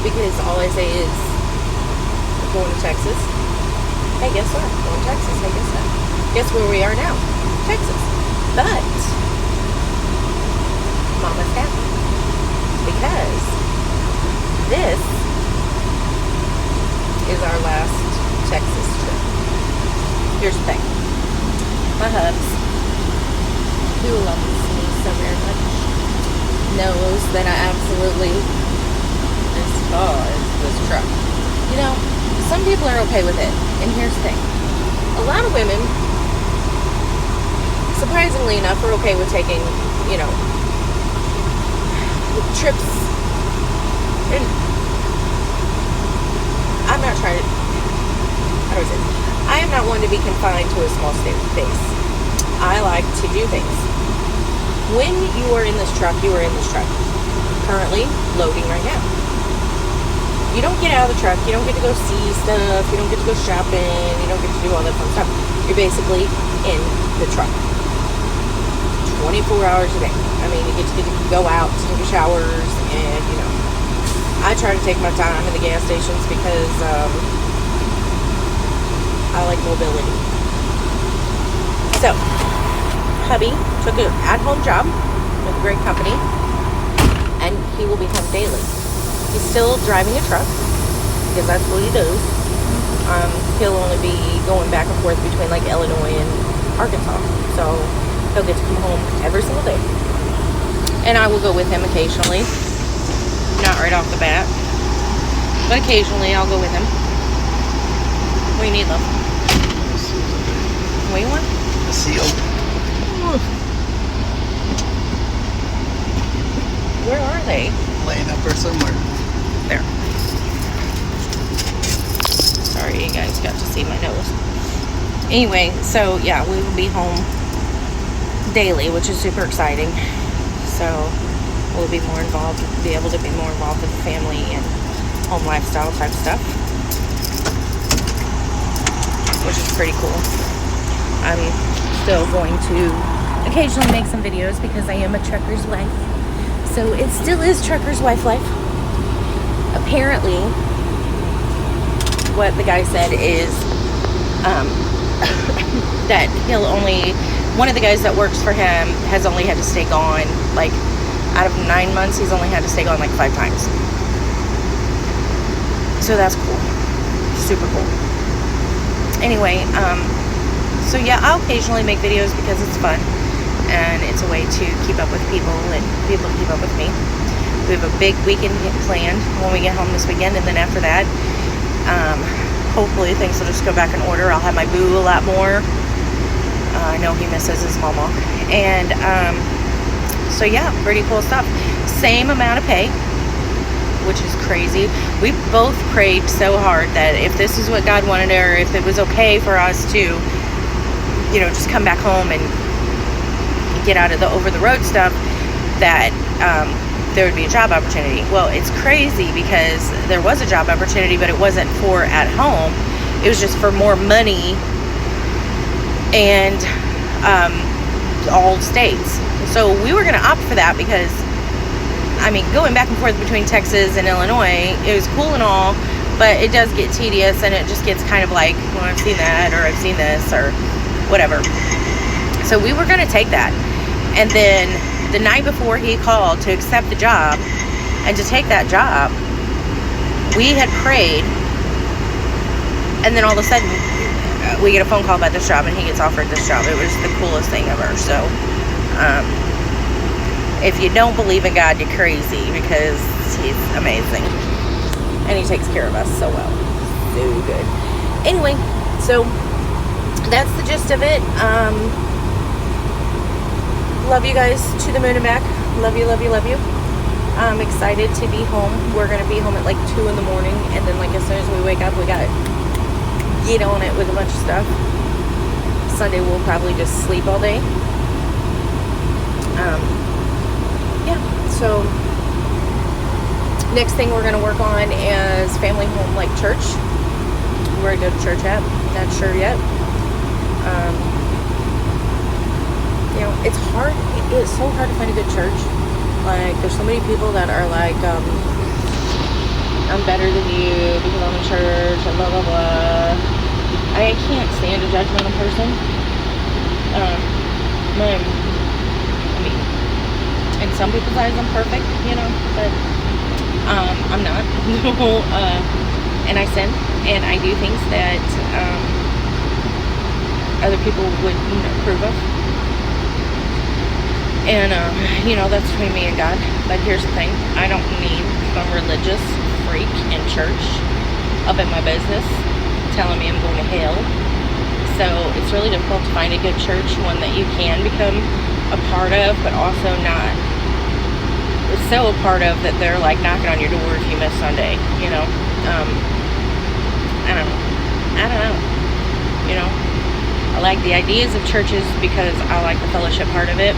because all I say is going to Texas. Hey, guess what? Going to Texas. Hey, guess what? Guess where we are now? Texas. But Mama's happy because this is our last Texas trip. Here's the thing. My hubs, who loves me so very much, knows that I absolutely despise this truck. You know, some people are okay with it. And here's the thing. A lot of women, surprisingly enough, are okay with taking, you know, trips. And I'm not trying to, how do I say this? I am not one to be confined to a small space. I like to do things. When you are in this truck, you are in this truck. Currently loading right now. You don't get out of the truck. You don't get to go see stuff. You don't get to go shopping. You don't get to do all that fun stuff. You're basically in the truck. 24 hours a day. I mean, you get to go out to take showers and, you know, I try to take my time in the gas stations because I like mobility. So, hubby took an at-home job with a great company, and he will be home daily. He's still driving a truck because that's what he does. He'll only be going back and forth between like Illinois and Arkansas, so he'll get to come home every single day. And I will go with him occasionally, not right off the bat, but occasionally I'll go with him. What do you need, love? What do you want? A seal. Where are they? Laying up there somewhere. There. Sorry, you guys got to see my nose. Anyway, so yeah, we will be home daily, which is super exciting. So we'll be more involved, be able to be more involved with the family and home lifestyle type stuff, which is pretty cool. I'm still going to occasionally make some videos because I am a trucker's wife. So it still is trucker's wife life. Apparently, what the guy said is that he'll only, one of the guys that works for him has only had to stay gone, like, out of 9 months, he's only had to stay gone like 5 times. So that's cool. Super cool. Anyway, so yeah, I'll occasionally make videos because it's fun. And it's a way to keep up with people and people to keep up with me. We have a big weekend planned when we get home this weekend, and then after that, hopefully things will just go back in order. I'll have my boo a lot more. I know he misses his mama. And so yeah, pretty cool stuff. Same amount of pay, which is crazy. We both prayed so hard that if this is what God wanted, or if it was okay for us to, you know, just come back home and get out of the over-the-road stuff, that there would be a job opportunity. Well, it's crazy because there was a job opportunity, but it wasn't for at home. It was just for more money and all states. So we were going to opt for that because, I mean, going back and forth between Texas and Illinois, it was cool and all, but it does get tedious, and it just gets kind of like, well, I've seen that, or I've seen this, or whatever. So we were going to take that. And then the night before he called to accept the job and to take that job, we had prayed, and then all of a sudden we get a phone call about this job, and he gets offered this job. It was the coolest thing ever. So if you don't believe in God, you're crazy, because he's amazing and he takes care of us so well. So good. Anyway, so that's the gist of it. Love you guys to the moon and back. Love you, love you, love you. I'm excited to be home. We're going to be home at like 2 in the morning. And then, like, as soon as we wake up, we got to get on it with a bunch of stuff. Sunday, we'll probably just sleep all day. Yeah. So, next thing we're going to work on is family home, like church. Where to go to church at. Not sure yet. You know, it's hard. It's so hard to find a good church. Like, there's so many people that are like, I'm better than you because I'm in church and blah, blah, blah. I can't stand a judgmental person. I mean, in some people's eyes, I'm perfect, you know, but I'm not. And I sin, and I do things that other people would approve of. And, that's between me and God. But here's the thing. I don't need some religious freak in church up in my business telling me I'm going to hell. So it's really difficult to find a good church, one that you can become a part of, but also not so a part of that they're like knocking on your door if you miss Sunday, I don't know. I like the ideas of churches because I like the fellowship part of it.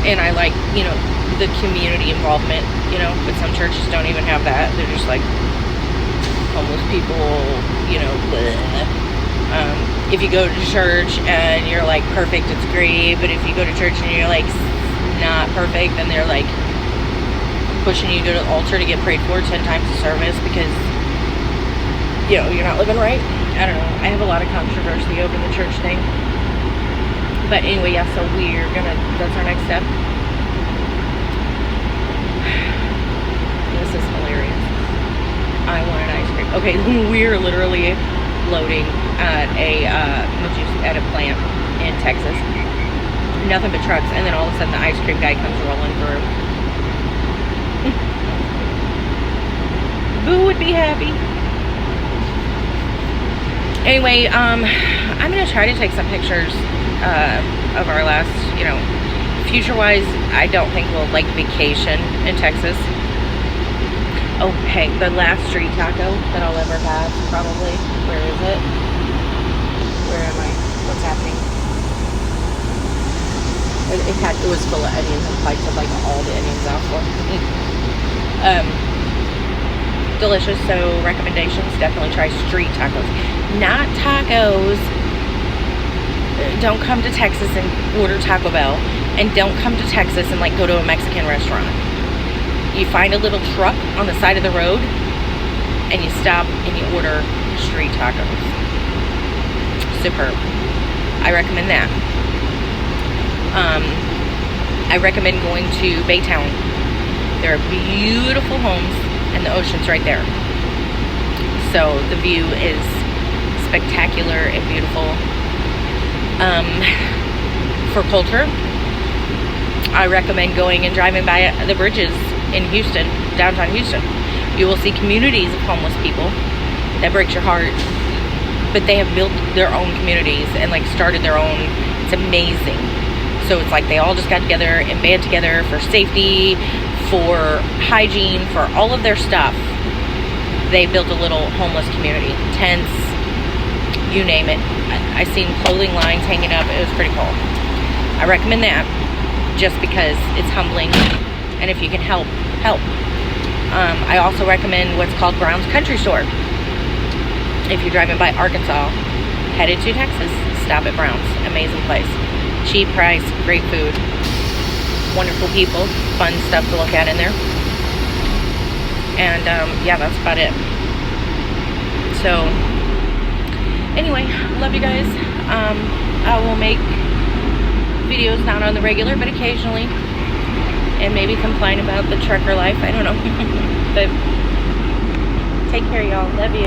And I like, the community involvement, but some churches don't even have that. They're just like homeless people, bleh. If you go to church and you're like perfect, it's great. But if you go to church and you're like not perfect, then they're like pushing you to go to the altar to get prayed for 10 times a service because, you're not living right. I don't know. I have a lot of controversy over the church thing. But anyway, yeah, so that's our next step. This is hilarious. I want an ice cream. Okay, we're literally loading at at a plant in Texas. Nothing but trucks, and then all of a sudden the ice cream guy comes rolling through. Boo would be happy. Anyway, I'm gonna try to take some pictures of our last, future-wise. I don't think we'll like vacation in Texas. Oh, hey, the last street taco that I'll ever have, probably. Where is it? Where am I? What's happening? It was full of onions and Pike took like all the onions out for. Delicious. So recommendations, definitely try street tacos, not tacos. Don't come to Texas and order Taco Bell, and don't come to Texas and like go to a Mexican restaurant. You find a little truck on the side of the road and you stop and you order street tacos. Superb. I recommend that. I recommend going to Baytown. There are beautiful homes and the ocean's right there. So the view is spectacular and beautiful. For culture, I recommend going and driving by the bridges in Houston, downtown Houston. You will see communities of homeless people. That breaks your heart. But they have built their own communities and like started their own. It's amazing. So it's like they all just got together and band together for safety, for hygiene, for all of their stuff. They built a little homeless community. Tents, you name it. I seen clothing lines hanging up. It was pretty cool. I recommend that just because it's humbling, and if you can help. I also recommend what's called Brown's Country Store. If you're driving by Arkansas, headed to Texas, stop at Brown's. Amazing place. Cheap price, great food, wonderful people, fun stuff to look at in there. And yeah, that's about it. So anyway, love you guys. I will make videos not on the regular, but occasionally, and maybe complain about the trucker life. I don't know. But take care, y'all. Love you.